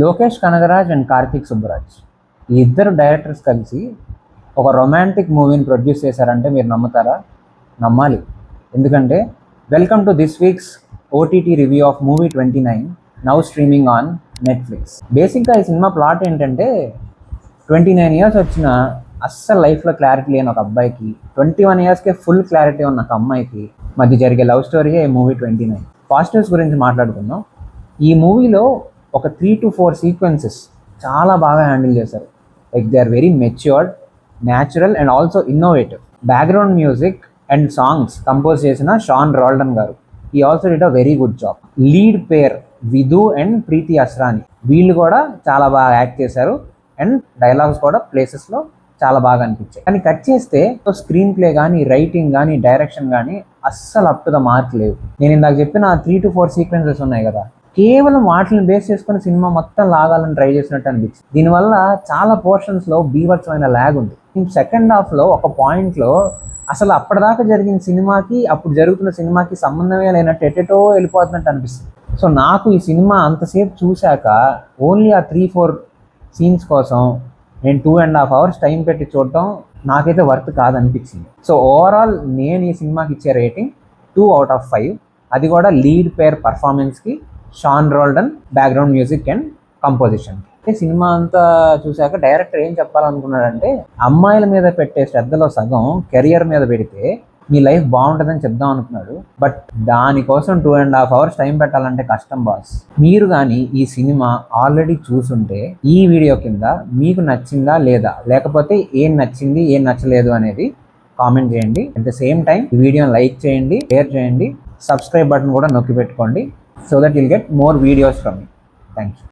Lokesh Kanagaraj and Karthik Subbaraj ఈ ఇద్దరు directors కలిసి ఒక రొమాంటిక్ మూవీని ప్రొడ్యూస్ చేశారంటే మీరు నమ్ముతారా? నమ్మాలి. ఎందుకంటే welcome to this week's OTT review of movie 29 now streaming on Netflix. బేసిక్గా ఈ సినిమా ప్లాట్ ఏంటంటే 29 ఇయర్స్ వచ్చిన అస్సలు లైఫ్లో క్లారిటీ లేని ఒక అబ్బాయికి 21 ఇయర్స్కే ఫుల్ క్లారిటీ ఉన్న ఒక అమ్మాయికి మధ్య జరిగే లవ్ స్టోరీయే ఈ మూవీ 29. పాజిటివ్స్ గురించి మాట్లాడుకుందాం. ఈ మూవీలో ఒక 3 to 4 సీక్వెన్సెస్ చాలా బాగా హ్యాండిల్ చేశారు. Like they are very matured, natural and also innovative. Background music and songs compose చేసిన షాన్ రాల్డన్ గారు, ఈ also did a very good job. Lead pair Vidhu and Preethi Asrani, వీళ్ళు కూడా చాలా బాగా యాక్ట్ చేశారు అండ్ డైలాగ్స్ కూడా ప్లేసెస్లో చాలా బాగా అనిపించాయి. కానీ కట్ చేస్తే స్క్రీన్ ప్లే కానీ, రైటింగ్ కానీ, డైరెక్షన్ కానీ అస్సలు అప్ టు ద మార్క్ లేవు. నేను ఇందాక చెప్పిన 3 to 4 సీక్వెన్సెస్ ఉన్నాయి కదా, కేవలం వాటిని బేస్ చేసుకుని సినిమా మొత్తం లాగాలని ట్రై చేసినట్టు అనిపించింది. దీనివల్ల చాలా పోర్షన్స్లో బీభత్సమైన ల్యాగ్ ఉంది. సెకండ్ హాఫ్లో ఒక పాయింట్లో అసలు అప్పటిదాకా జరిగిన సినిమాకి అప్పుడు జరుగుతున్న సినిమాకి సంబంధమే లేనట్టు ఎటెటో వెళ్ళిపోతున్నట్టు అనిపిస్తుంది. సో నాకు ఈ సినిమా అంతసేపు చూశాక ఓన్లీ ఆ 3-4 సీన్స్ కోసం నేను 2.5 hours టైం పెట్టి చూడటం నాకైతే వర్త్ కాదనిపించింది. సో ఓవరాల్ నేను ఈ సినిమాకి ఇచ్చే రేటింగ్ 2 out of 5. అది కూడా లీడ్ పేర్ పర్ఫార్మెన్స్కి, Shaan Roldan background music and composition. Cinema అంతా చూశాక డైరెక్టర్ ఏం చెప్పాలనుకున్నాడంటే, అమ్మాయిల మీద పెట్టే శ్రద్ధలో సగం కెరియర్ మీద పెడితే మీ లైఫ్ బాగుంటుందని చెప్దాం అనుకున్నాడు. బట్ దానికోసం 2.5 hours టైం పెట్టాలంటే కష్టం బాస్. మీరు కానీ ఈ సినిమా ఆల్రెడీ చూసుంటే ఈ వీడియో కింద మీకు నచ్చిందా లేదా, లేకపోతే ఏం నచ్చింది ఏం నచ్చలేదు అనేది కామెంట్ చేయండి. అట్ ద సేమ్ టైం ఈ వీడియోని లైక్ చేయండి, షేర్ చేయండి, సబ్స్క్రైబ్ బటన్ కూడా నొక్కి పెట్టుకోండి, so that you'll get more videos from me. Thank you.